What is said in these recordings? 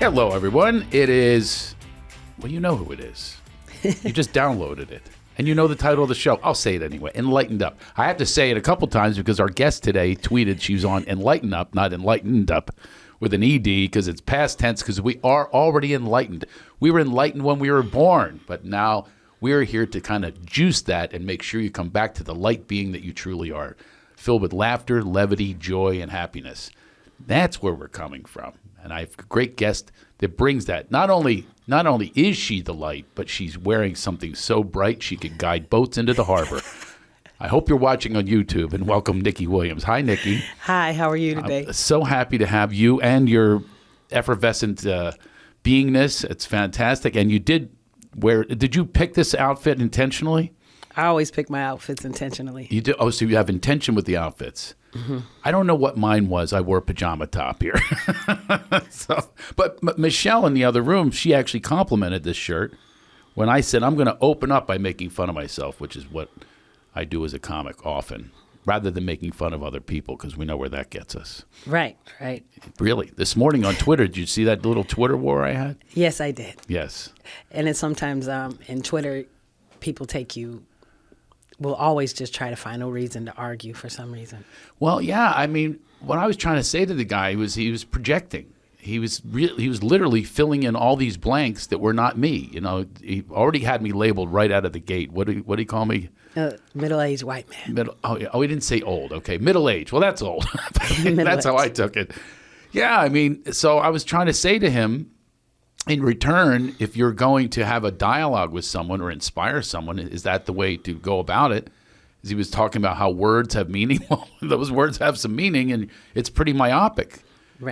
Hello, everyone. It is, well, you know who it is. You just downloaded it. And you know the title of the show. I'll say it anyway. Enlightened Up. I have to say it a couple times because our guest today tweeted she was on Enlightened Up, not Enlightened Up, with an ED because it's past tense because we are already enlightened. We were enlightened when we were born, but now we're here to kind of juice that and make sure you come back to the light being that you truly are, filled with laughter, levity, joy, and happiness. That's where we're coming from. And I have a great guest that brings that. Not only is she the light, but she's wearing something so bright she could guide boats into the harbor. I hope you're watching on YouTube, and welcome Nikki Williams. Hi, Nikki. Hi, how are you today? I'm so happy to have you and your effervescent beingness. It's fantastic. And you did you pick this outfit intentionally? I always pick my outfits intentionally. You do? Oh, so you have intention with the outfits. Mm-hmm. I don't know what mine was. I wore a pajama top here. But Michelle in the other room, she actually complimented this shirt when I said I'm going to open up by making fun of myself, which is what I do as a comic often, rather than making fun of other people because we know where that gets us. Right. Really. This morning on Twitter, did you see that little Twitter war I had? Yes, I did. Yes. And then sometimes in Twitter, people will always just try to find a reason to argue for some reason. Well, yeah. I mean, what I was trying to say to the guy was he was projecting. He was literally filling in all these blanks that were not me. You know, he already had me labeled right out of the gate. What do he call me? Middle-aged white man. He didn't say old. Okay, middle-aged. Well, that's old. That's how I took it. Yeah, I mean, so I was trying to say to him, in return, if you're going to have a dialogue with someone or inspire someone, is that the way to go about it? As he was talking about how words have meaning. Well, those words have some meaning, and it's pretty myopic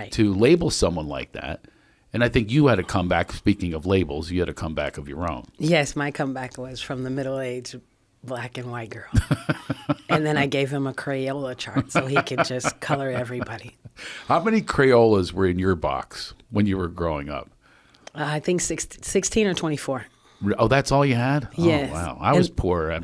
to label someone like that. And I think you had a comeback, speaking of labels, you had a comeback of your own. Yes, my comeback was from the middle-aged black and white girl. And then I gave him a Crayola chart so he could just color everybody. How many Crayolas were in your box when you were growing up? I think 16 or 24. Oh, that's all you had? Yes. Oh, wow. I was poor. I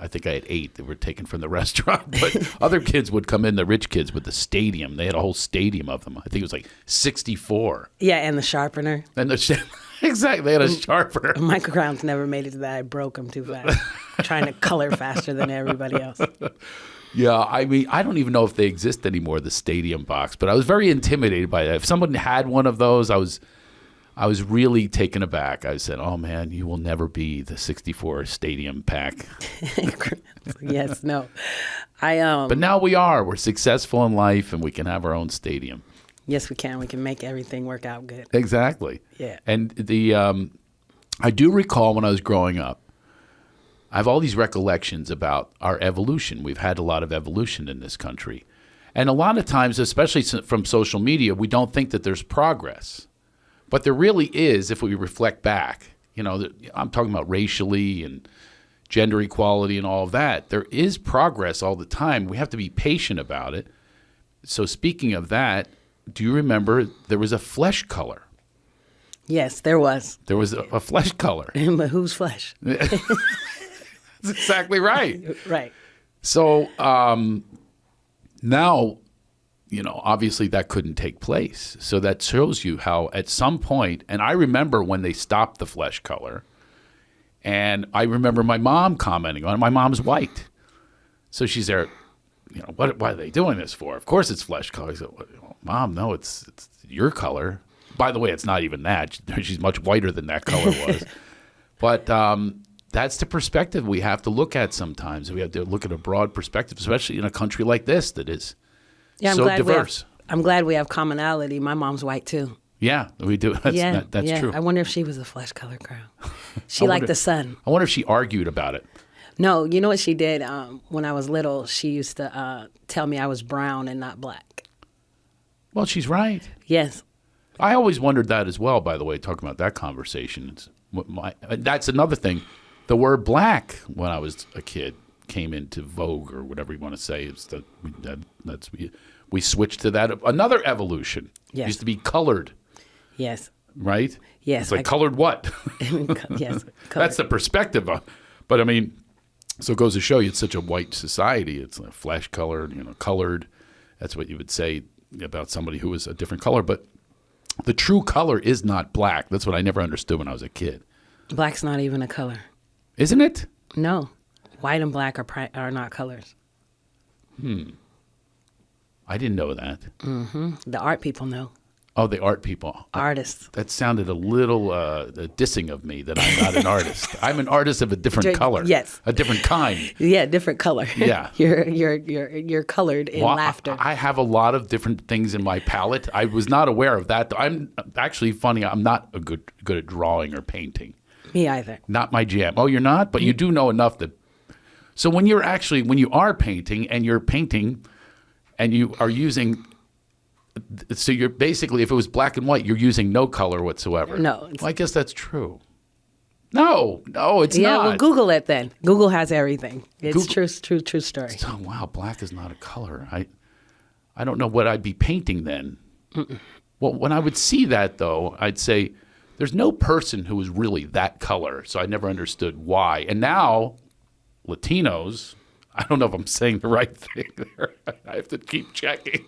think I had 8 that were taken from the restaurant. But other kids would come in, the rich kids with the stadium. They had a whole stadium of them. I think it was like 64. Yeah, and the sharpener. Exactly. They had a sharpener. Microcrowns never made it to that. I broke them too fast. Trying to color faster than everybody else. Yeah, I mean, I don't even know if they exist anymore, the stadium box. But I was very intimidated by that. If someone had one of those, I was really taken aback. I said, oh, man, you will never be the 64 stadium pack. Yes, no. But now we are. We're successful in life, and we can have our own stadium. Yes, we can. We can make everything work out good. Exactly. Yeah. And I do recall when I was growing up, I have all these recollections about our evolution. We've had a lot of evolution in this country. And a lot of times, especially from social media, we don't think that there's progress. But there really is if we reflect back. You know, I'm talking about racially and gender equality and all of that. There is progress all the time. We have to be patient about it. So speaking of that, do you remember there was a flesh color? Yes, there was. There was a flesh color. But whose flesh? That's exactly right. Right. So now, you know, obviously that couldn't take place. So that shows you how at some point, and I remember when they stopped the flesh color, and I remember my mom commenting on it. My mom's white. So she's there, you know, what are they doing this for? Of course it's flesh color. I said, well, Mom, no, it's your color. By the way, it's not even that. She's much whiter than that color was. But that's the perspective we have to look at sometimes. We have to look at a broad perspective, especially in a country like this that is so diverse. I'm glad we have commonality. My mom's white, too. Yeah, we do. That's true. I wonder if she was a flesh color girl. She liked the sun. I wonder if she argued about it. No, you know what she did? When I was little, she used to tell me I was brown and not black. Well, she's right. Yes. I always wondered that as well, by the way, talking about that conversation. That's another thing. The word black, when I was a kid, came into vogue, or whatever you want to say. We switched to that. Another evolution. Yes. It used to be colored. Yes. Right? Yes. It's like colored what? Yes. That's the perspective. But I mean, so it goes to show you it's such a white society. It's a flesh colored, colored. That's what you would say about somebody who was a different color. But The true color is not black. That's what I never understood when I was a kid. Black's not even a color. Isn't it? No. White and black are not colors. I didn't know that. The art people know. Oh, the art people. Artists. That sounded a little dissing of me that I'm not an artist. I'm an artist of a different color. Yes. A different kind. Yeah, different color. Yeah. You're colored in laughter. I have a lot of different things in my palette. I was not aware of that. I'm actually funny. I'm not good at drawing or painting. Me either. Not my jam. Oh, you're not? But you do know enough that. So when you are painting and you're painting and you are using. So you're basically, if it was black and white, you're using no color whatsoever. No. Well, I guess that's true. No, it's not. Yeah, well, Google it then. Google has everything. It's true story. Oh, wow, black is not a color. I don't know what I'd be painting then. Well, when I would see that, though, I'd say, there's no person who is really that color, so I never understood why. And now, Latinos, I don't know if I'm saying the right thing there. I have to keep checking.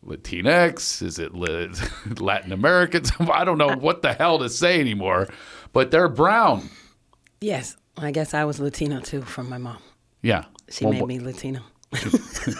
Latinx, is it Latin Americans? I don't know what the hell to say anymore, but they're brown. Yes, I guess I was Latino too from my mom. Yeah. She made me Latino.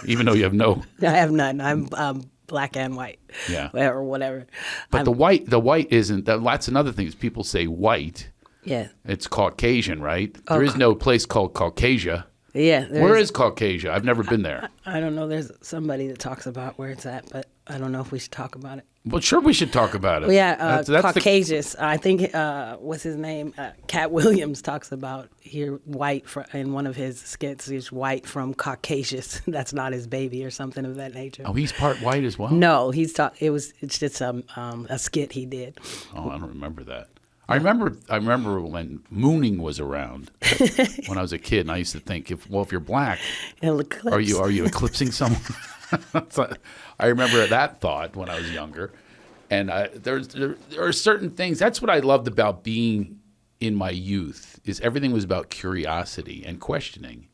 Even though you have no. I have none. I'm black and white. Yeah. Or whatever. But the white isn't, that's another thing is people say white. Yeah. It's Caucasian, right? There is no place called Caucasia. Yeah. Where is Caucasia? I've never been there. I don't know. There's somebody that talks about where it's at, but I don't know if we should talk about it. Well, sure, we should talk about it. Well, yeah, Caucasus. I think, what's his name? Cat Williams talks about here white in one of his skits. He's white from Caucasus. That's not his baby or something of that nature. Oh, he's part white as well? No, it's just a skit he did. Oh, I don't remember that. I remember when mooning was around when I was a kid, and I used to think, if you're black, are you eclipsing someone? I remember that thought when I was younger, and there are certain things. That's what I loved about being in my youth. Is everything was about curiosity and questioning,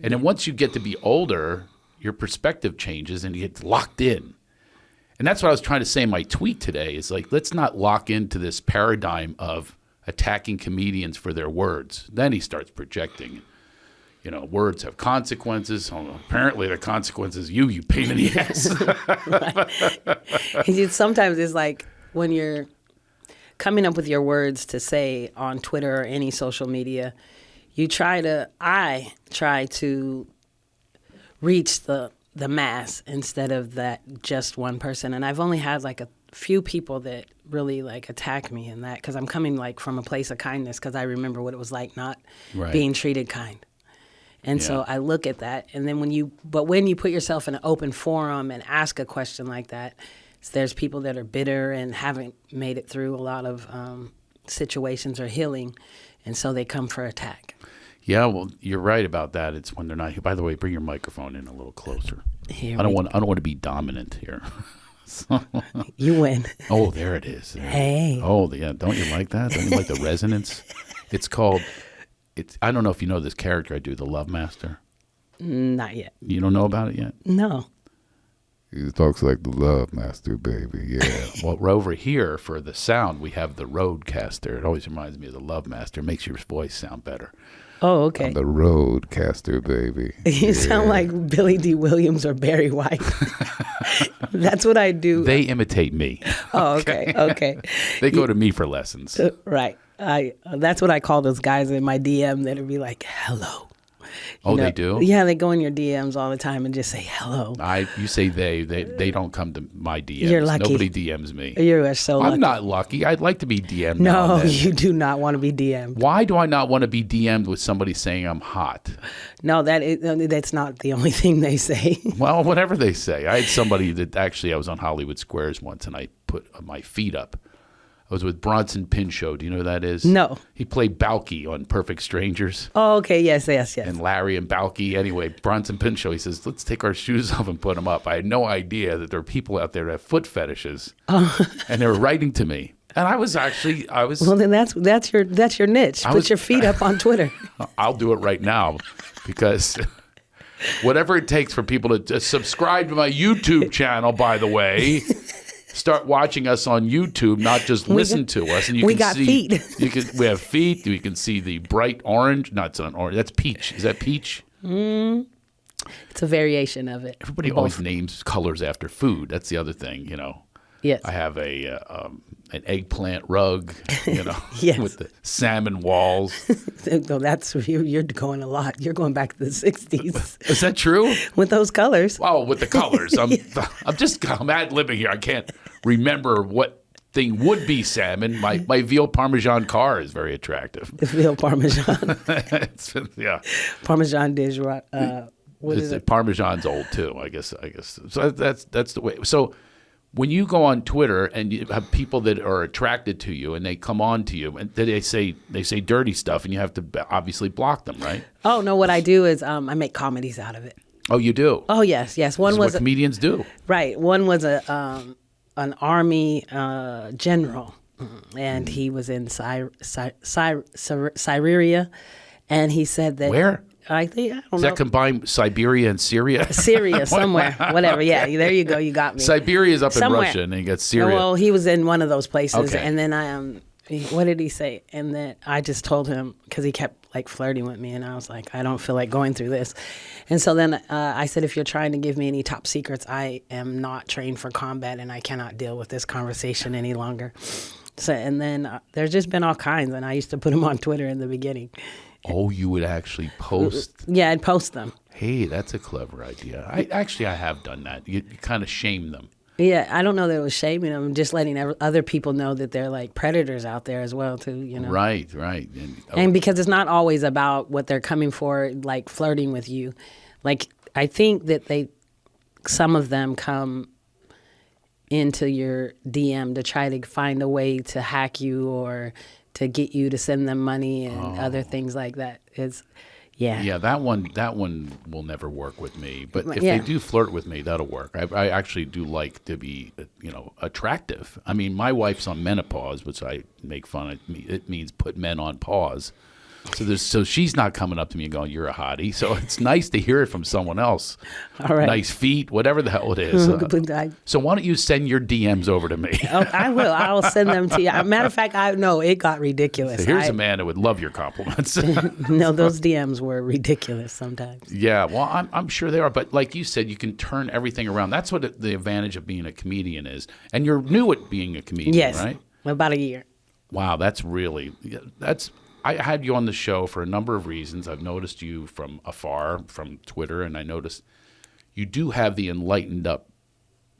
and then once you get to be older, your perspective changes and you get locked in. And that's what I was trying to say in my tweet today is like, let's not lock into this paradigm of attacking comedians for their words. Then he starts projecting, words have consequences. Oh, apparently the consequence is you pain in the ass. Sometimes it's like when you're coming up with your words to say on Twitter or any social media, I try to reach the mass instead of that just one person. And I've only had like a few people that really like attack me in that because I'm coming like from a place of kindness because I remember what it was like not being treated kind. And so I look at that. And then when you put yourself in an open forum and ask a question like that, there's people that are bitter and haven't made it through a lot of situations or healing. And so they come for attack. Yeah, well, you're right about that. It's when they're not here. By the way, bring your microphone in a little closer. I don't want to be dominant here. You win. Oh, there it is. Hey. Oh, yeah. Don't you like that? Don't you like the resonance? It's called. I don't know if you know this character I do, the Love Master. Not yet. You don't know about it yet? No. He talks like the Love Master, baby. Yeah. Well, over here for the sound, we have the Roadcaster. It always reminds me of the Love Master. It makes your voice sound better. Oh, okay. I'm the Roadcaster, baby. You sound like Billy D. Williams or Barry White. That's what I do. They imitate me. Oh, okay. They go to me for lessons. Right. That's what I call those guys in my DM that'll be like, hello. They do? Yeah, they go in your DMs all the time and just say hello. You say they don't come to my DMs. You're lucky. Nobody DMs me. You are so lucky. I'm not lucky. I'd like to be DM'd. No, you do not want to be DM'd. Why do I not want to be DM'd with somebody saying I'm hot? No, that's not the only thing they say. Well, whatever they say. I had somebody that I was on Hollywood Squares once and I put my feet up. I was with Bronson Pinchot. Do you know who that is? No. He played Balky on Perfect Strangers. Oh, okay. Yes. And Larry and Balky. Anyway, Bronson Pinchot, he says, let's take our shoes off and put them up. I had no idea that there are people out there that have foot fetishes. And they were writing to me. And I was. Well, then that's your niche. Put your feet up on Twitter. I'll do it right now because whatever it takes for people to subscribe to my YouTube channel, by the way. start watching us on YouTube, not just listen to us. And we got see, feet. We have feet. You can see the bright orange. No, it's not orange. That's peach. Is that peach? It's a variation of it. Everybody always names colors after food. That's the other thing, Yes. I have an eggplant rug, Yes. with the salmon walls. No, you're going a lot. You're going back to the 60s. Is that true? With those colors. Oh, with the colors. I'm ad-libbing here. I can't remember what thing would be salmon. My veal Parmesan car is very attractive. The veal Parmesan. Yeah. Parmesan dish. What is it? Parmesan's old too, I guess. So that's the way. So when you go on Twitter and you have people that are attracted to you and they come on to you and they say dirty stuff and you have to obviously block them, right? Oh no, what I do is I make comedies out of it. Oh, you do? Oh yes. One was what comedians do. Right. One was an army general, and he was in Syria, and he said that where? I don't know. Does that combine Siberia and Syria? Syria, somewhere, whatever. Yeah, there you go. You got me. Siberia is up somewhere. in Russia, and then you got Syria. Well, he was in one of those places, Okay. and then what did he say? And then I just told him, because he kept flirting with me, and I was like, I don't feel like going through this. And so then I said, if you're trying to give me any top secrets, I am not trained for combat, and I cannot deal with this conversation any longer. So, and then there's just been all kinds, and I used to put them on Twitter in the beginning. Oh, you would actually post? Yeah, I'd post them. Hey, that's a clever idea. I have done that. You kind of shame them. Yeah, I don't know that it was shaming them, just letting other people know that they're like predators out there as well, too, Right. And because it's not always about what they're coming for, like flirting with you. Like, I think that some of them come into your DM to try to find a way to hack you or to get you to send them money and other things like that. Yeah, that one will never work with me. But if they do flirt with me, that'll work. I actually do like to be, attractive. I mean, my wife's on menopause, which I make fun of. It means put men on pause. So she's not coming up to me and going, "You're a hottie." So it's nice to hear it from someone else. All right. Nice feet, whatever the hell it is. So why don't you send your DMs over to me? Oh, I will. I will send them to you. Matter of fact, it got ridiculous. So here's a man that would love your compliments. No, those DMs were ridiculous sometimes. Yeah, well, I'm sure they are. But like you said, you can turn everything around. That's what the advantage of being a comedian is. And you're new at being a comedian, yes, right? About a year. Wow, I had you on the show for a number of reasons. I've noticed you from afar, from Twitter, and I noticed you do have the enlightened up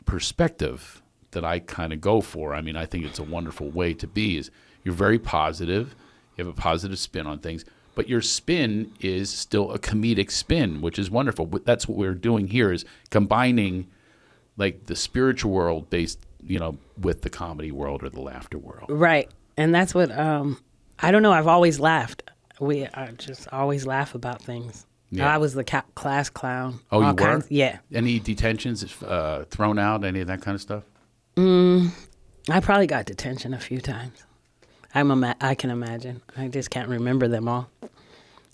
perspective that I kind of go for. I mean, I think it's a wonderful way to be. Is you're very positive. You have a positive spin on things, but your spin is still a comedic spin, which is wonderful. That's what we're doing here is combining like the spiritual world based, with the comedy world or the laughter world. Right. And that's what I don't know. I've always laughed. I just always laugh about things. Yeah. I was the class clown. Oh, you were? Yeah. Any detentions thrown out? Any of that kind of stuff? I probably got detention a few times. I can imagine. I just can't remember them all,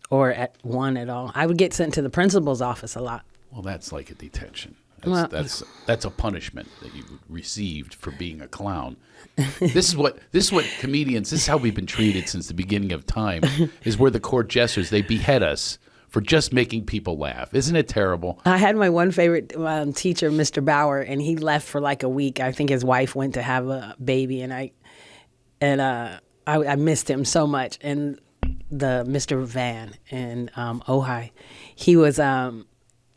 or at one at all. I would get sent to the principal's office a lot. Well, that's like a detention. That's a punishment that you received for being a clown. This is what comedians. This is how we've been treated since the beginning of time. Is we're the court jesters. They behead us for just making people laugh. Isn't it terrible? I had my one favorite teacher, Mr. Bauer, and he left for like a week. I think his wife went to have a baby, and I missed him so much. And the Mr. Van in Ojai, he was.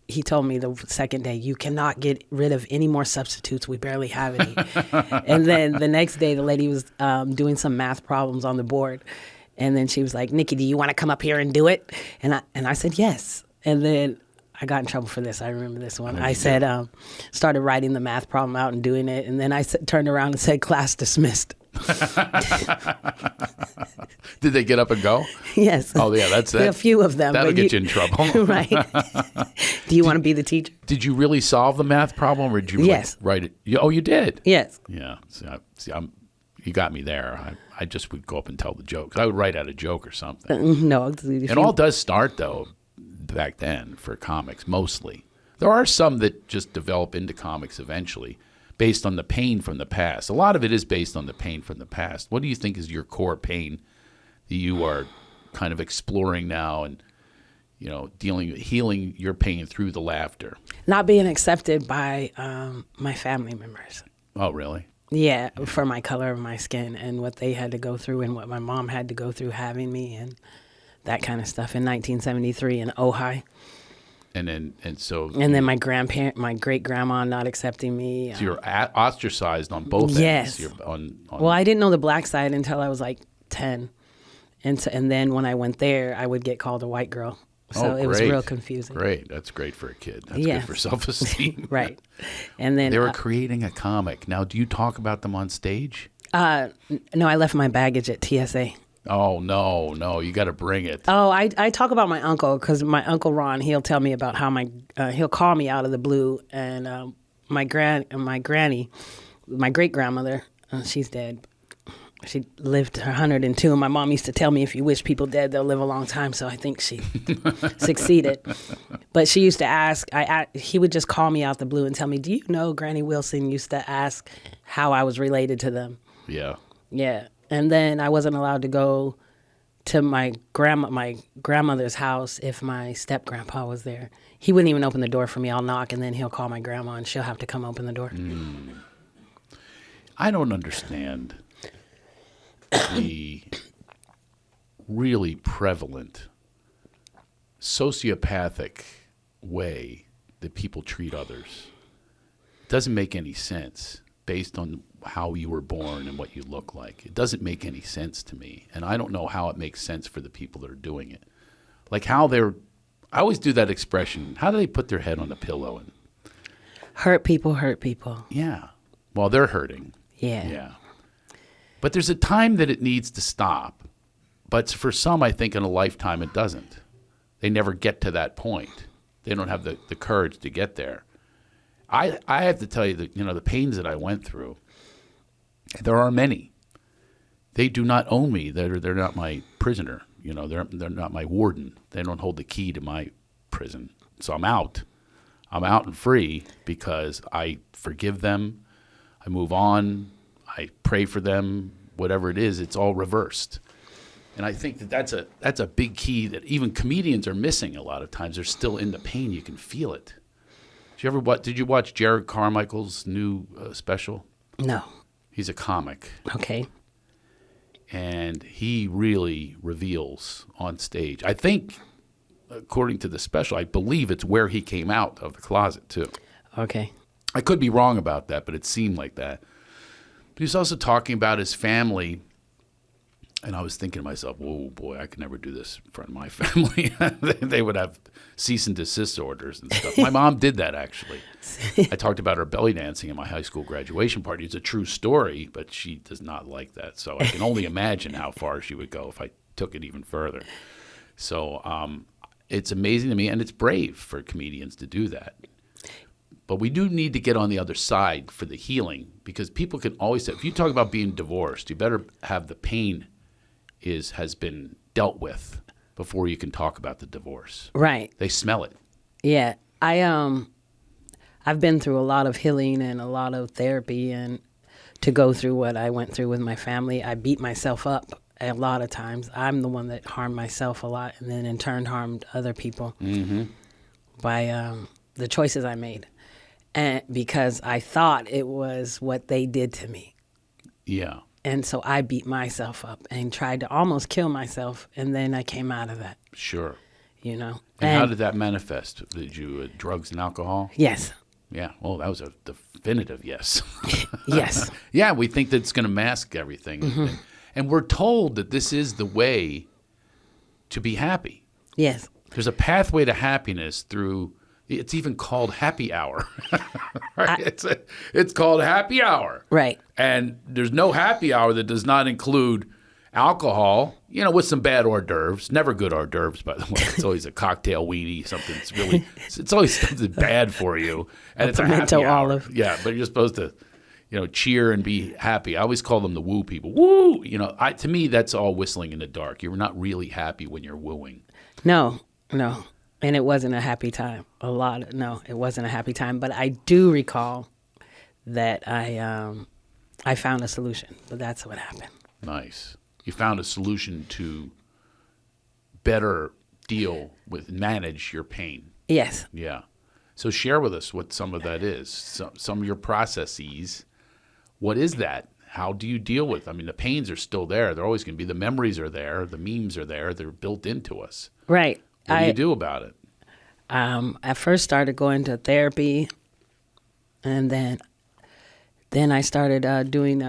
He told me the second day, you cannot get rid of any more substitutes. We barely have any. And then the next day, the lady was doing some math problems on the board. And then she was like, Nikki, do you want to come up here and do it? And I said, yes. And then I got in trouble for this. I remember this one. I said, started writing the math problem out and doing it. And then I turned around and said, class dismissed. Did they get up and go? Yes. Oh, yeah, that's that. A few of them. That'll get you in trouble. Right. Do you want to be the teacher? Did you really solve the math problem, or did you write it? Oh, you did? Yes. Yeah. See, you got me there. I just would go up and tell the jokes. I would write out a joke or something. No. It all does start, though, back then for comics, mostly. There are some that just develop into comics eventually. based on the pain from the past. A lot of it is based on the pain from the past. What do you think is your core pain that you are kind of exploring now and, healing your pain through the laughter? Not being accepted by my family members. Oh, really? Yeah, for my color of my skin and what they had to go through and what my mom had to go through having me and that kind of stuff in 1973 in Ojai. And then my great grandma not accepting me. So you're ostracized on both ends. Yes. Well, I didn't know the black side until I was like 10, and then when I went there, I would get called a white girl. So it was real confusing. Great, that's great for a kid. That's good for self-esteem. Right. And then they were creating a comic. Now, do you talk about them on stage? No, I left my baggage at TSA. Oh, no, you got to bring it. Oh, I talk about my uncle because my Uncle Ron, he'll tell me about how he'll call me out of the blue, and my granny, my great grandmother, she's dead. She lived to 102, and my mom used to tell me if you wish people dead, they'll live a long time. So I think she succeeded. But she used to ask. He would just call me out the blue and tell me, "Do you know Granny Wilson used to ask how I was related to them?" Yeah. Yeah. And then I wasn't allowed to go to my grandmother's house if my step grandpa was there. He wouldn't even open the door for me. I'll knock, and then he'll call my grandma, and she'll have to come open the door. I don't understand the really prevalent sociopathic way that people treat others. It doesn't make any sense based on how you were born and what you look like. It doesn't make any sense to me, and I don't know how it makes sense for the people that are doing it. Like I always do that expression, how do they put their head on a pillow? And hurt people hurt people. Yeah. Well, they're hurting. Yeah. But there's a time that it needs to stop. But for some, I think in a lifetime, it doesn't. They never get to that point. They don't have the courage to get there. I have to tell you that, the pains that I went through, there are many. They do not own me. They're not my prisoner. They're not my warden. They don't hold the key to my prison. So I'm out. I'm out and free because I forgive them. I move on. I pray for them. Whatever it is, it's all reversed. And I think that's a big key that even comedians are missing a lot of times. They're still in the pain. You can feel it. Did you watch Jared Carmichael's new special? No. He's a comic. Okay. And he really reveals on stage. I think, according to the special, I believe it's where he came out of the closet, too. Okay. I could be wrong about that, but it seemed like that. But he's also talking about his family. And I was thinking to myself, whoa, boy, I could never do this in front of my family. They would have cease and desist orders and stuff. My mom did that, actually. I talked about her belly dancing at my high school graduation party. It's a true story, but she does not like that. So I can only imagine how far she would go if I took it even further. So it's amazing to me, and it's brave for comedians to do that. But we do need to get on the other side for the healing, because people can always say, if you talk about being divorced, you better have the pain has been dealt with before you can talk about the divorce. Right. They smell it. Yeah. I've been through a lot of healing and a lot of therapy, and to go through what I went through with my family, I beat myself up a lot of times. I'm the one that harmed myself a lot, and then in turn harmed other people by the choices I made, and because I thought it was what they did to me. Yeah. And so I beat myself up and tried to almost kill myself, and then I came out of that. Sure. And how did that manifest? Did you drugs and alcohol? Yes. Yeah. Well, that was a definitive yes. Yes. Yeah, we think that it's going to mask everything. Mm-hmm. And we're told that this is the way to be happy. Yes. There's a pathway to happiness through. It's even called happy hour. Right? It's called happy hour. Right. And there's no happy hour that does not include alcohol, with some bad hors d'oeuvres. Never good hors d'oeuvres, by the way. It's always a cocktail weenie, something that's really, it's always something bad for you. And it's a happy hour. Olive. Yeah, but you're supposed to, cheer and be happy. I always call them the woo people. Woo! To me, that's all whistling in the dark. You're not really happy when you're wooing. No. And it wasn't a happy time. It wasn't a happy time. But I do recall that I found a solution. So that's what happened. Nice. You found a solution to better deal with, manage your pain. Yes. Yeah. So share with us what some of that is, some of your processes. What is that? How do you deal with? I mean, the pains are still there. They're always going to be. The memories are there. The memes are there. They're built into us. Right. What do you do about it? I first started going to therapy, and then I started doing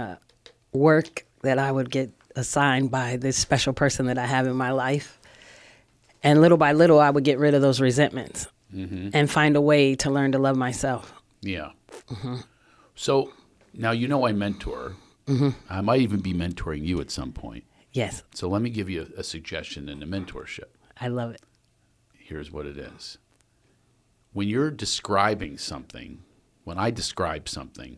work that I would get assigned by this special person that I have in my life. And little by little, I would get rid of those resentments and find a way to learn to love myself. Yeah. So now I mentor. I might even be mentoring you at some point. Yes. So let me give you a suggestion in the mentorship. I love it. Here's what it is. When you're describing something, when I describe something,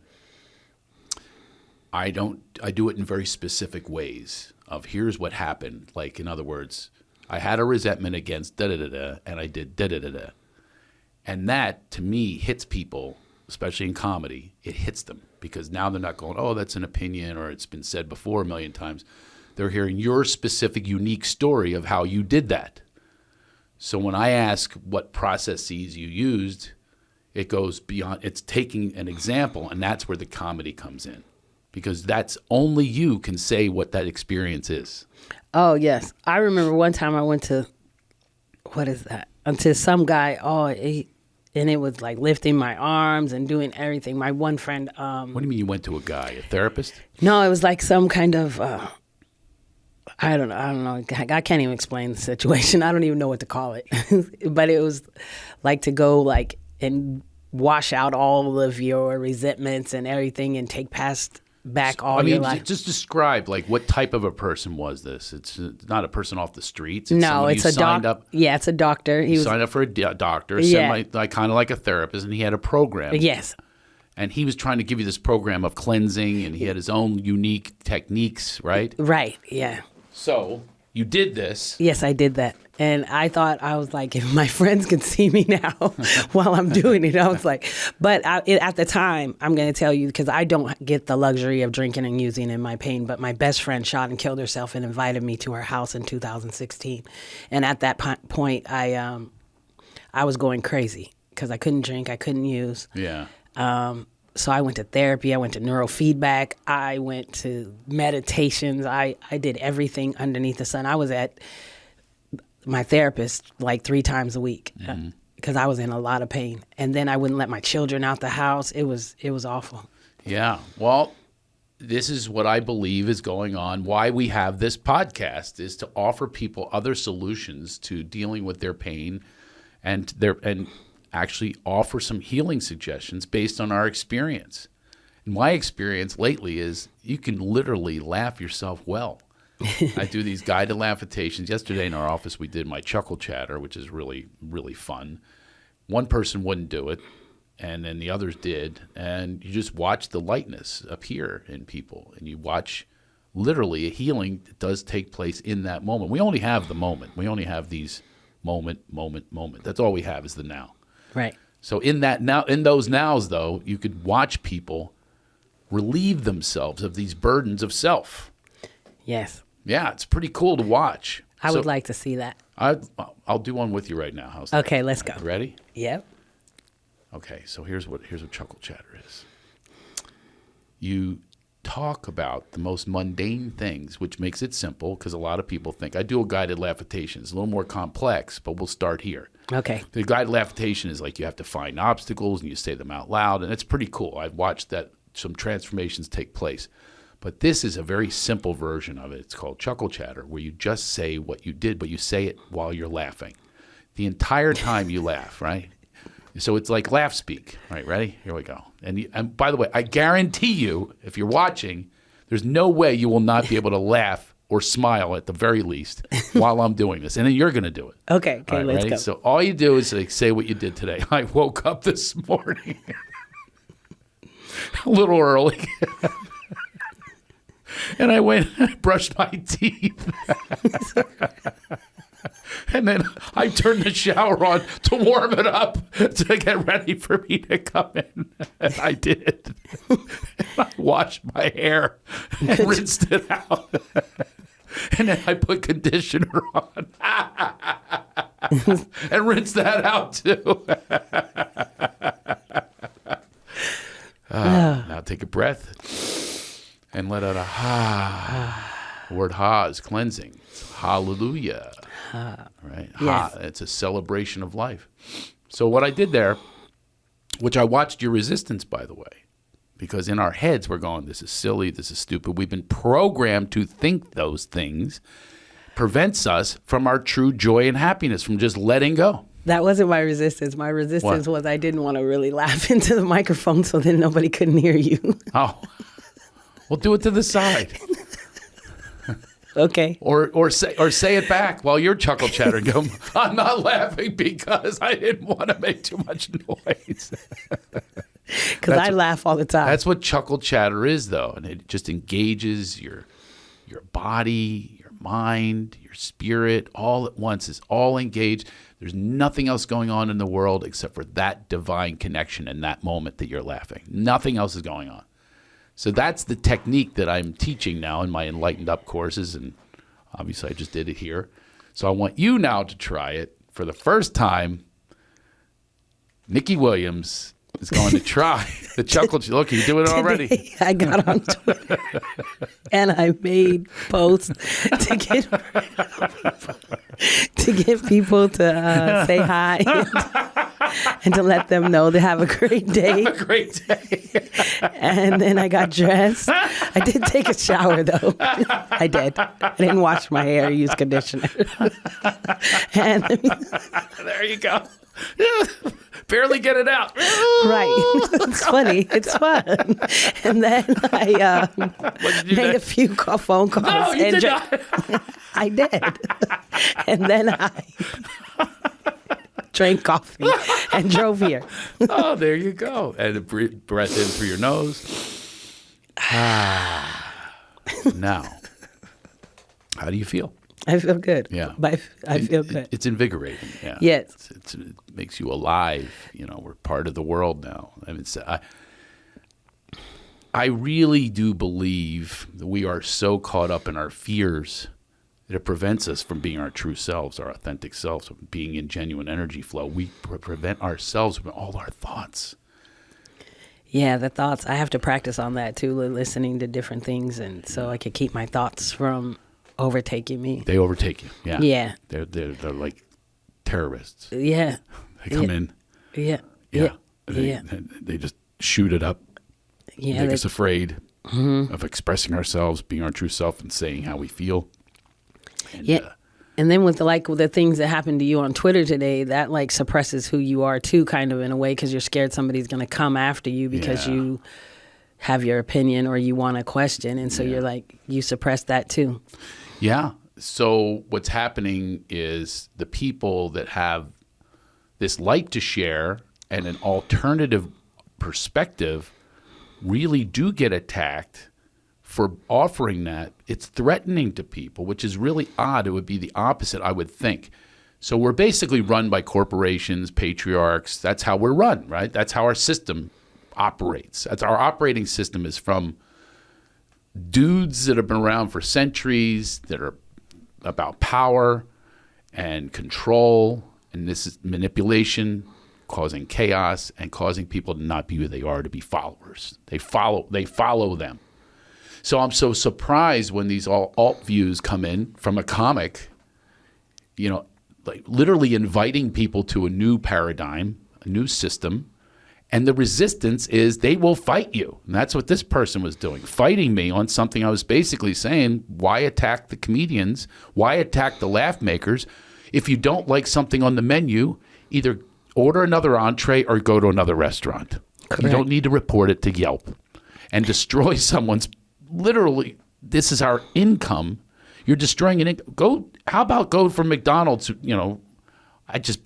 I do it in very specific ways of here's what happened. Like, in other words, I had a resentment against da-da-da-da, and I did da-da-da-da. And that, to me, hits people, especially in comedy. It hits them because now they're not going, oh, that's an opinion or it's been said before a million times. They're hearing your specific, unique story of how you did that. So when I ask what processes you used, it goes beyond, it's taking an example, and that's where the comedy comes in. Because that's only you can say what that experience is. Oh, yes. I remember one time I went to, what is that? Until some guy, and it was like lifting my arms and doing everything. My one friend. What do you mean you went to a guy, a therapist? No, it was like some kind of, I don't know. I can't even explain the situation. I don't even know what to call it. But it was like to go like and wash out all of your resentments and everything and take back all your life. Just describe like what type of a person was this? It's not a person off the streets. It's no, it's a doctor. Yeah, it's a doctor. He signed up for a doctor, yeah. like kind of like a therapist, and he had a program. Yes. And he was trying to give you this program of cleansing, and he had his own unique techniques, right? Right, yeah. So you did this. Yes, I did that. And I thought, I was like, if my friends could see me now while I'm doing it, I was like, but at the time, I'm going to tell you, because I don't get the luxury of drinking and using in my pain, but my best friend shot and killed herself and invited me to her house in 2016. And at that point, I was going crazy because I couldn't drink, I couldn't use. Yeah. So I went to therapy, I went to neurofeedback, I went to meditations, I did everything underneath the sun. I was at my therapist like 3 times a week because I was in a lot of pain. And then I wouldn't let my children out the house. It was awful. Yeah. Well, this is what I believe is going on. Why we have this podcast is to offer people other solutions to dealing with their pain and actually offer some healing suggestions based on our experience. And my experience lately is you can literally laugh yourself well. I do these guided laughations. Yesterday in our office, we did my chuckle chatter, which is really, really fun. One person wouldn't do it, and then the others did. And you just watch the lightness appear in people, and you watch literally a healing that does take place in that moment. We only have the moment. We only have these moment. That's all we have is the now. Right. So in those nows, though, you could watch people relieve themselves of these burdens of self. Yes. Yeah, it's pretty cool to watch. I would like to see that. I'll do one with you right now. How's that? Okay, let's go. Ready? Yep. Okay, so here's what chuckle chatter is. You talk about the most mundane things, which makes it simple because a lot of people think I do a guided laughatation. It's a little more complex, but we'll start here. Okay. The guided laughatation is like you have to find obstacles and you say them out loud, and it's pretty cool. I've watched that some transformations take place. But this is a very simple version of it. It's called chuckle chatter, where you just say what you did, but you say it while you're laughing. The entire time you laugh, right? So it's like laugh speak. All right, ready? Here we go. And by the way, I guarantee you, if you're watching, there's no way you will not be able to laugh or smile at the very least while I'm doing this. And then you're going to do it. Okay, all right, let's ready? go. So all you do is say what you did today. I woke up this morning a little early. And I went and brushed my teeth. And then I turned the shower on to warm it up to get ready for me to come in. And I did. And I washed my hair and rinsed it out. And then I put conditioner on and rinsed that out too. Now take a breath and let out a ha. The word ha is cleansing. It's hallelujah. Right? Ha. Yes. It's a celebration of life. So what I did there, which I watched your resistance, by the way, because in our heads we're going, this is silly, this is stupid. We've been programmed to think those things. Prevents us from our true joy and happiness, from just letting go. That wasn't my resistance. My resistance was I didn't want to really laugh into the microphone so then nobody couldn't hear you. Oh. Well, do it to the side. Okay. Or say it back while you're chuckle chattering. Go, I'm not laughing because I didn't want to make too much noise. Because I laugh all the time. That's what chuckle chatter is, though. And it just engages your body, your mind, your spirit all at once. It's all engaged. There's nothing else going on in the world except for that divine connection in that moment that you're laughing. Nothing else is going on. So that's the technique that I'm teaching now in my Enlightened Up courses, and obviously I just did it here. So I want you now to try it for the first time. Nikki Williams is going to try the chuckle. Look, you're doing it already. Today, I got on Twitter and I made posts to get people to say hi and to let them know to have a great day. Have a great day. And then I got dressed. I did take a shower though. I did. I didn't wash my hair, use conditioner. And there you go. Barely get it out. Right. It's funny. It's fun. And then I made a few phone calls. No, you and did not. I did. And then I drank coffee and drove here. Oh, there you go. And a breath in through your nose. Now, how do you feel? I feel good. Yeah. But I feel good. It's invigorating. Yeah. Yes. It makes you alive. You know, we're part of the world now. I mean, I really do believe that we are so caught up in our fears that it prevents us from being our true selves, our authentic selves, from being in genuine energy flow. We prevent ourselves from all our thoughts. Yeah, the thoughts. I have to practice on that too, listening to different things, and so I could keep my thoughts from overtaking me. They overtake you. Yeah. Yeah. They're like terrorists. Yeah. They come in. Yeah. Yeah. Yeah. They just shoot it up. Yeah. Make us afraid of expressing ourselves, being our true self, and saying how we feel. And, yeah. And then with the things that happened to you on Twitter today, that like suppresses who you are too, kind of in a way, because you're scared somebody's going to come after you because you have your opinion or you want a question. And so you're like, you suppress that too. Yeah. So what's happening is the people that have this light to share and an alternative perspective really do get attacked for offering that. It's threatening to people, which is really odd. It would be the opposite, I would think. So we're basically run by corporations, patriarchs. That's how we're run, right? That's how our system operates. That's our operating system is from dudes that have been around for centuries that are about power and control, and this is manipulation, causing chaos and causing people to not be who they are, to be followers. They follow them. So I'm so surprised when these alt views come in from a comic, you know, like literally inviting people to a new paradigm, a new system. And the resistance is they will fight you. And that's what this person was doing, fighting me on something I was basically saying, why attack the comedians? Why attack the laugh makers? If you don't like something on the menu, either order another entree or go to another restaurant. Correct. You don't need to report it to Yelp and destroy someone's, literally, this is our income. You're destroying an income. How about go from McDonald's, you know,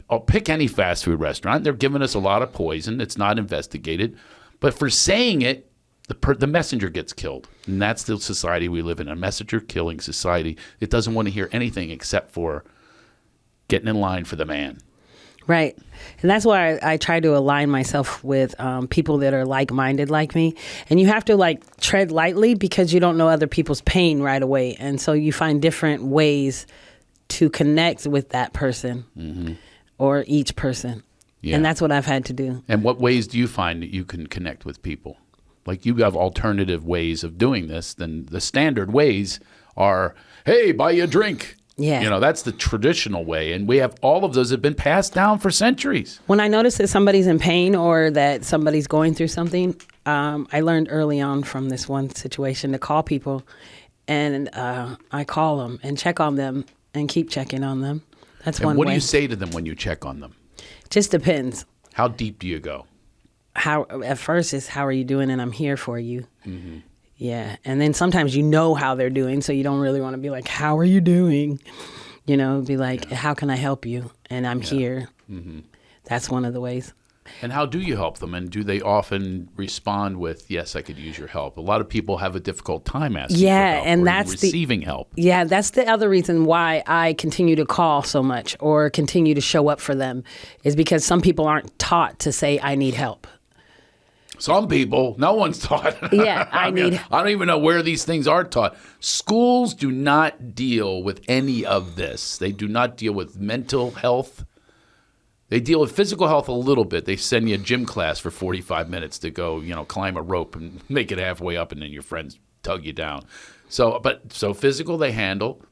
I'll pick any fast food restaurant. They're giving us a lot of poison. It's not investigated. But for saying it, the messenger gets killed. And that's the society we live in, a messenger killing society. It doesn't want to hear anything except for getting in line for the man. Right. And that's why I try to align myself with people that are like-minded like me. And you have to like tread lightly because you don't know other people's pain right away. And so you find different ways to connect with that person or each person. Yeah. And that's what I've had to do. And what ways do you find that you can connect with people? Like you have alternative ways of doing this than the standard ways are, hey, buy you a drink. Yeah. You know, that's the traditional way. And we have all of those have been passed down for centuries. When I notice that somebody's in pain or that somebody's going through something, I learned early on from this one situation to call people. And I call them and check on them and keep checking on them. That's one way. And what do you say to them when you check on them? Just depends. How deep do you go? At first it's how are you doing and I'm here for you. Mm-hmm. Yeah. And then sometimes you know how they're doing, so you don't really want to be like, how are you doing? You know, be like, how can I help you? And I'm here. Mm-hmm. That's one of the ways. And how do you help them? And do they often respond with, yes, I could use your help? A lot of people have a difficult time asking for help and or that's receiving help. Yeah, that's the other reason why I continue to call so much or continue to show up for them is because some people aren't taught to say, I need help. Some people, no one's taught. Yeah, I don't even know where these things are taught. Schools do not deal with any of this. They do not deal with mental health. They deal with physical health a little bit. They send you a gym class for 45 minutes to go, climb a rope and make it halfway up, and then your friends tug you down. So physical they handle.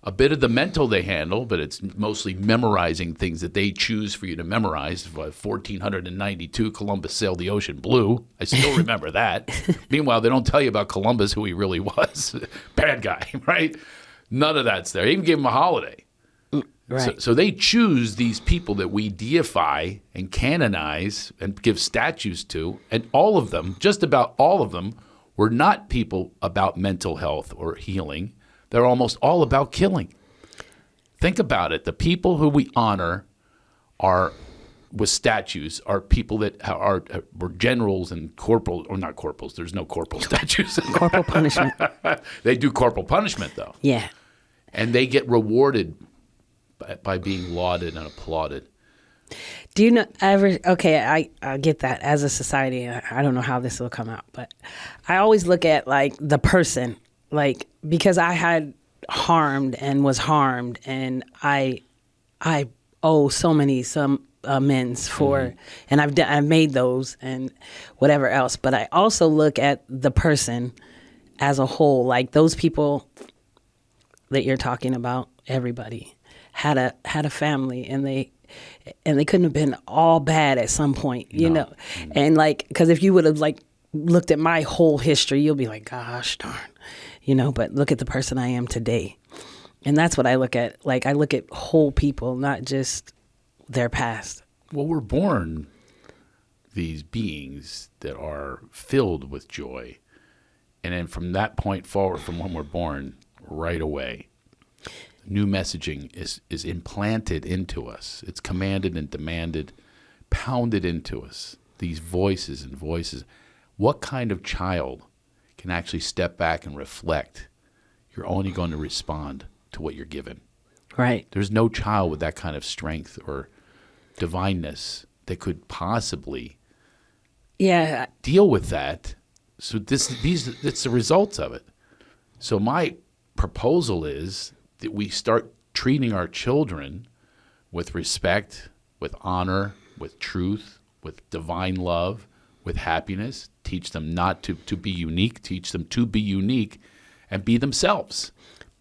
A bit of the mental they handle, but it's mostly memorizing things that they choose for you to memorize. 1492, Columbus sailed the ocean blue. I still remember that. Meanwhile, they don't tell you about Columbus, who he really was. Bad guy, right? None of that's there. They even gave him a holiday. Right. So they choose these people that we deify and canonize and give statues to, and all of them, just about all of them, were not people about mental health or healing. They're almost all about killing. Think about it. The people who we honor with statues are people that were generals and corporals, or not corporals. There's no corporal statues. Corporal punishment. They do corporal punishment, though. Yeah. And they get rewarded by being lauded and applauded. Do you know okay, I get that as a society. I don't know how this will come out, but I always look at like the person, like because I had harmed and was harmed and I owe some amends for, and I've made those and whatever else, but I also look at the person as a whole, like those people that you're talking about, everybody had a family and they couldn't have been all bad at some point, you know? And like, because if you would have like looked at my whole history, you'll be like, gosh darn, but look at the person I am today. And that's what I look at. Like I look at whole people, not just their past. Well, we're born these beings that are filled with joy. And then from that point forward, from when we're born, right away, new messaging is implanted into us. It's commanded and demanded, pounded into us. These voices and voices. What kind of child can actually step back and reflect? You're only going to respond to what you're given. Right. There's no child with that kind of strength or divineness that could possibly deal with that. So it's the results of it. So my proposal is that we start treating our children with respect, with honor, with truth, with divine love, with happiness. Teach them not to be unique. Teach them to be unique and be themselves.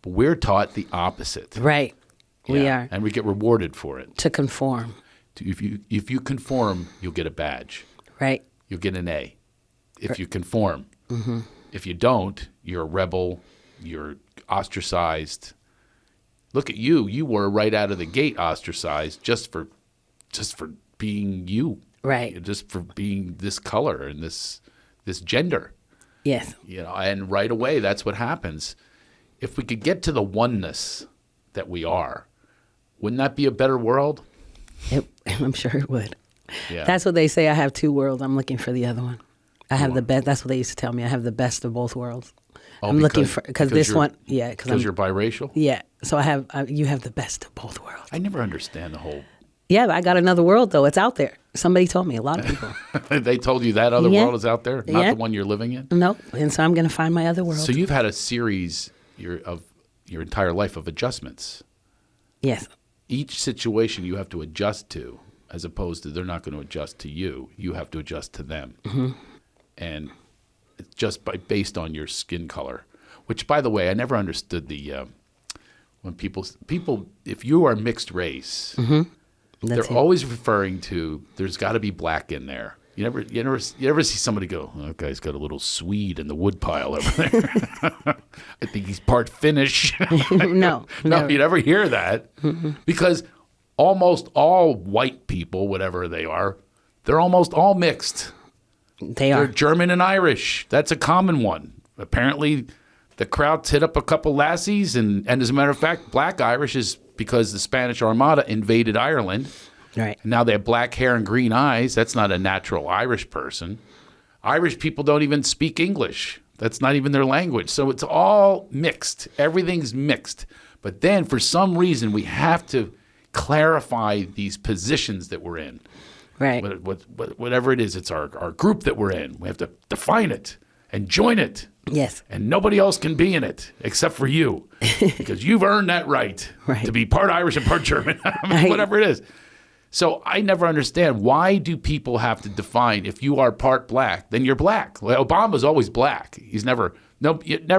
But we're taught the opposite. Right. We are. And we get rewarded for it. To conform. If you conform, you'll get a badge. Right. You'll get an A. If you conform. Mm-hmm. If you don't, you're a rebel. You're ostracized. Look at you. You were right out of the gate ostracized just for being you. Right. Just for being this color and this gender. Yes. And right away that's what happens. If we could get to the oneness that we are, wouldn't that be a better world? I'm sure it would. Yeah. That's what they say. I have two worlds. I'm looking for the other one. I have the best. That's what they used to tell me. I have the best of both worlds. I'm looking for because this one, because you're biracial. Yeah, so you have the best of both worlds. I never understand the whole. Yeah, but I got another world though. It's out there. Somebody told me. A lot of people. They told you that other world is out there, not the one you're living in. No, and so I'm going to find my other world. So you've had a series of your entire life of adjustments. Yes. Each situation you have to adjust to, as opposed to they're not going to adjust to you. You have to adjust to them. Mm-hmm. And it's just based on your skin color, which, by the way, I never understood when people, if you are mixed race, they're always referring to there's got to be black in there. You never see somebody go, oh, that guy's got a little Swede in the woodpile over there. I think he's part Finnish. No, you never hear that because almost all white people, whatever they are, they're almost all mixed. They're German and Irish. That's a common one. Apparently, the Krauts hit up a couple lassies, and as a matter of fact, black Irish is because the Spanish Armada invaded Ireland. Right. And now they have black hair and green eyes. That's not a natural Irish person. Irish people don't even speak English. That's not even their language. So it's all mixed. Everything's mixed. But then for some reason, we have to clarify these positions that we're in. Right. Whatever it is, it's our group that we're in. We have to define it and join it. Yes. And nobody else can be in it except for you because you've earned that right to be part Irish and part German, whatever it is. So I never understand, why do people have to define if you are part black, then you're black? Well, Obama's always black. You never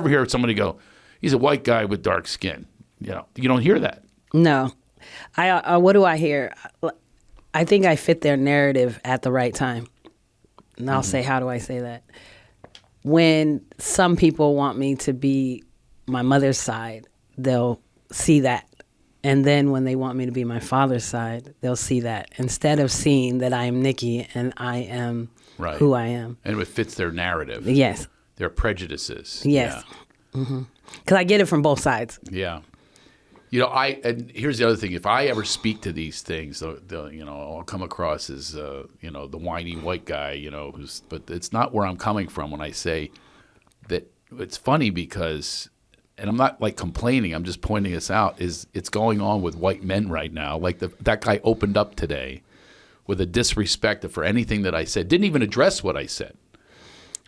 hear somebody go, he's a white guy with dark skin. You don't hear that. No. What do I hear? I think I fit their narrative at the right time. And I'll say, how do I say that? When some people want me to be my mother's side, they'll see that. And then when they want me to be my father's side, they'll see that. Instead of seeing that I am Nikki and I am who I am. And it fits their narrative. Yes. Their prejudices. Yes. Because I get it from both sides. Yeah. And here's the other thing. If I ever speak to these things, I'll come across as, the whiny white guy, but it's not where I'm coming from when I say that. It's funny because, and I'm not like complaining, I'm just pointing this out, it's going on with white men right now. Like that guy opened up today with a disrespect for anything that I said, didn't even address what I said.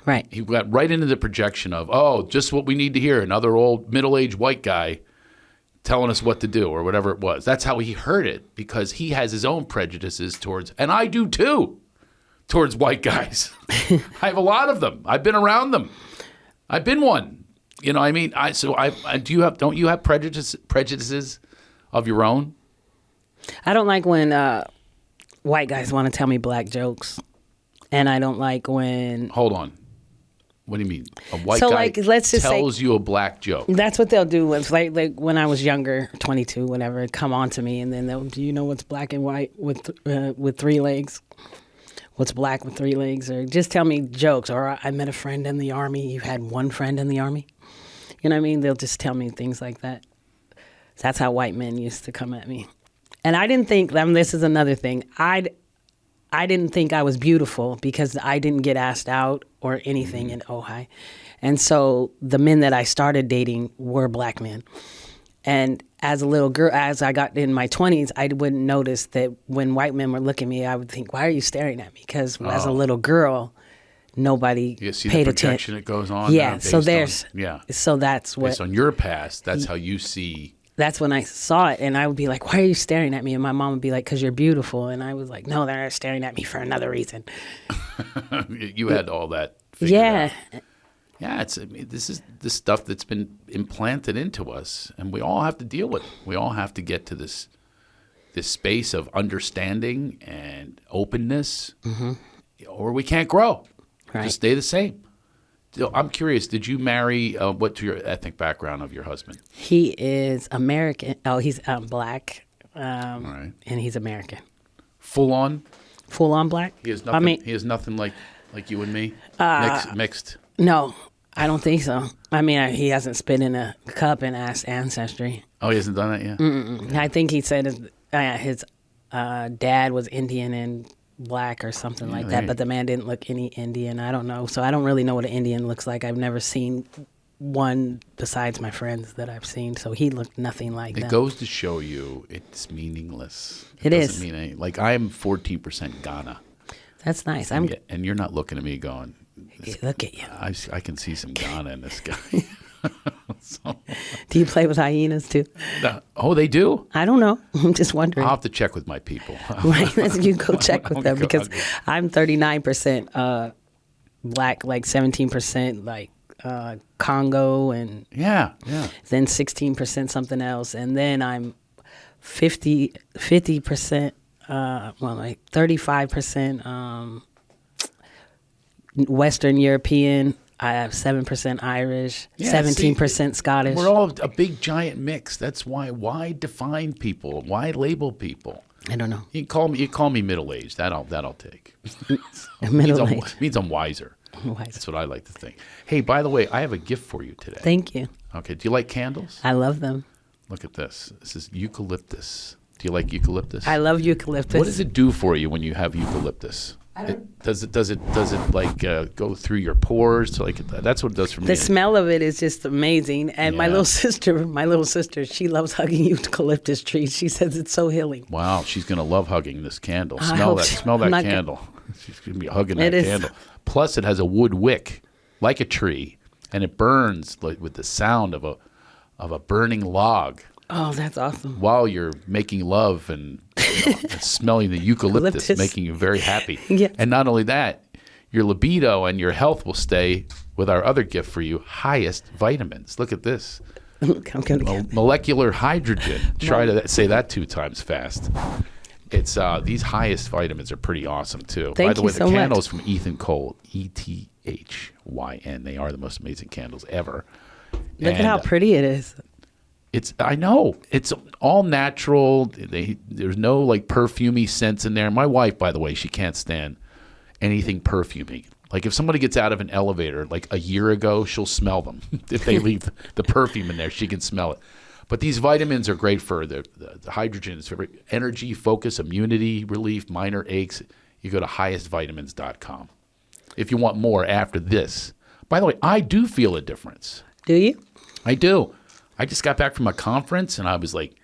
Right. He got right into the projection of, just what we need to hear, another old middle-aged white guy telling us what to do or whatever it was. That's how he heard it because he has his own prejudices towards, and I do too, towards white guys. I have a lot of them. I've been around them. I've been one. Don't you have prejudices of your own? I don't like when white guys want to tell me black jokes. And I don't like when... Hold on. What do you mean? A white guy let's just tells you a black joke. That's what they'll do. It's like when I was younger, 22, whatever, it'd come on to me, and then they'll, do you know what's black and white with 3 legs? What's black with 3 legs? Or just tell me jokes. Or I met a friend in the Army. You had one friend in the Army? You know what I mean? They'll just tell me things like that. That's how white men used to come at me. And I didn't think, this is another thing, I didn't think I was beautiful because I didn't get asked out or anything in Ojai. And so the men that I started dating were black men. And as a little girl, as I got in my 20s, I wouldn't notice that when white men were looking at me, I would think, why are you staring at me? Because as a little girl, nobody you see paid the projection attention. That goes on. Yeah, so there's, so that's what. Based on your past, that's how you see. That's when I saw it, and I would be like, why are you staring at me? And my mom would be like, because you're beautiful. And I was like, no, they're not staring at me for another reason. You had all that figured out. Yeah, this is the stuff that's been implanted into us, and we all have to deal with it. We all have to get to this space of understanding and openness, or we can't grow. Right. Just stay the same. I'm curious, did you marry, what's your ethnic background of your husband? He is American. Oh, he's black, right. And he's American. Full on? Full on black? He has nothing, he has nothing like you and me? Mixed? No, I don't think so. I mean, he hasn't spit in a cup and asked Ancestry. Oh, he hasn't done that yet? Mm-mm. I think he said his dad was Indian and black or something like that, but the man didn't look any Indian. I don't know. So I don't really know what an Indian looks like. I've never seen one besides my friends that I've seen. So he looked nothing like It them. goes to show you it's meaningless. It doesn't is. mean anything. Like I'm 14% Ghana. That's nice. And you're not looking at me going, Look at you. I can see some Ghana in this guy. Do you play with hyenas too? Oh, they do? I don't know. I'm just wondering. I'll have to check with my people. Right, you go check with them I'll because go. I'm 39% black, like 17% like Congo, and Yeah. then 16% something else, and then I'm 50%, like 35% Western European. I have 7% Irish, Yeah, 17% Scottish. We're all a big giant mix. That's why define people? Why label people? I don't know. You call me middle aged. That'll take. Middle-aged. Means I'm wiser. Wiser. That's what I like to think. Hey, by the way, I have a gift for you today. Thank you. Okay. Do you like candles? I love them. Look at this. This is eucalyptus. Do you like eucalyptus? I love eucalyptus. What does it do for you when you have eucalyptus? Does it like go through your pores? So like that's what it does for me. The smell of it is just amazing. And my Yeah. little sister, she loves hugging eucalyptus trees. She says it's so healing. Wow, she's gonna love hugging this candle. I Smell hope that. so. Smell I'm that not gonna- candle. She's gonna be hugging It that is. candle. Plus, it has a wood wick, like a tree, and it burns like with the sound of a burning log Oh, that's awesome. while you're making love and, and smelling the eucalyptus, Eucalyptus. making you very happy. Yes. And not only that, your libido and your health will stay with our other gift for you, Hyest vitamins. Look at this. I'm gonna Molecular hydrogen. Try to say that 2 times fast. It's these Hyest vitamins are pretty awesome too. By Thank the you way, the so much. candles from Ethan Cole, ETHYN. They are the most amazing candles ever. look at how pretty it is. I know. It's all natural. There's no like perfumey scents in there. My wife, by the way, she can't stand anything perfumey. Like if somebody gets out of an elevator like a year ago, she'll smell them. If they leave the perfume in there, she can smell it. But these vitamins are great for the hydrogen. It's for energy, focus, immunity relief, minor aches. You go to hyestvitamins.com. If you want more after this. By the way, I do feel a difference. Do you? I do. I just got back from a conference and I was like,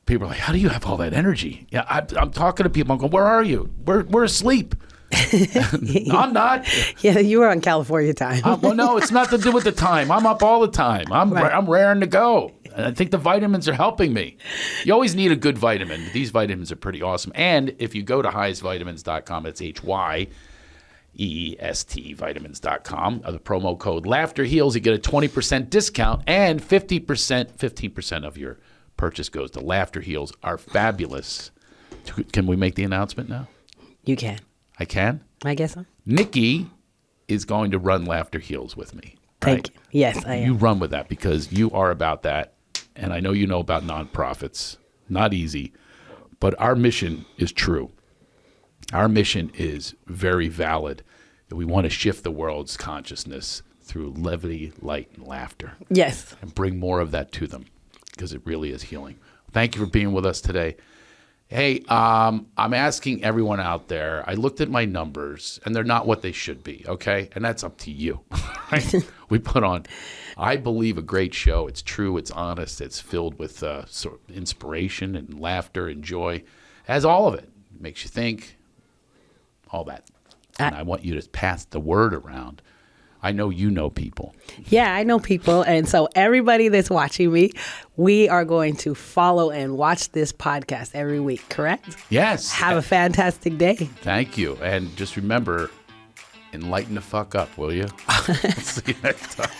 people are like, how do you have all that energy? Yeah, I'm talking to people. I'm going, where are you? We're asleep. I'm not. Yeah, you were on California time. Well, no, it's not to do with the time. I'm up all the time. I'm raring to go. And I think the vitamins are helping me. You always need a good vitamin. These vitamins are pretty awesome. And if you go to hyestvitamins.com, it's HYEEST vitamins.com, the promo code Laughter Heals, you get a 20% discount and 15% of your purchase goes to Laughter Heals, are fabulous. Can we make the announcement now? You can. I can? I guess so. Nikki is going to run Laughter Heals with me. Thank you. Yes, I am. You run with that because you are about that. And I know you know about nonprofits. Not easy. But our mission is true. Our mission is very valid. That we want to shift the world's consciousness through levity, light, and laughter. Yes. And bring more of that to them because it really is healing. Thank you for being with us today. Hey, I'm asking everyone out there, I looked at my numbers, and they're not what they should be, okay? And that's up to you, right? We put on, I believe, a great show. It's true, it's honest, it's filled with sort of inspiration and laughter and joy. It has all of it. It makes you think, all that. And I want you to pass the word around. I know you know people. Yeah, I know people. And so everybody that's watching me, we are going to follow and watch this podcast every week, correct? Yes. Have a fantastic day. Thank you. And just remember, enlighten the fuck up, will you? See you next time.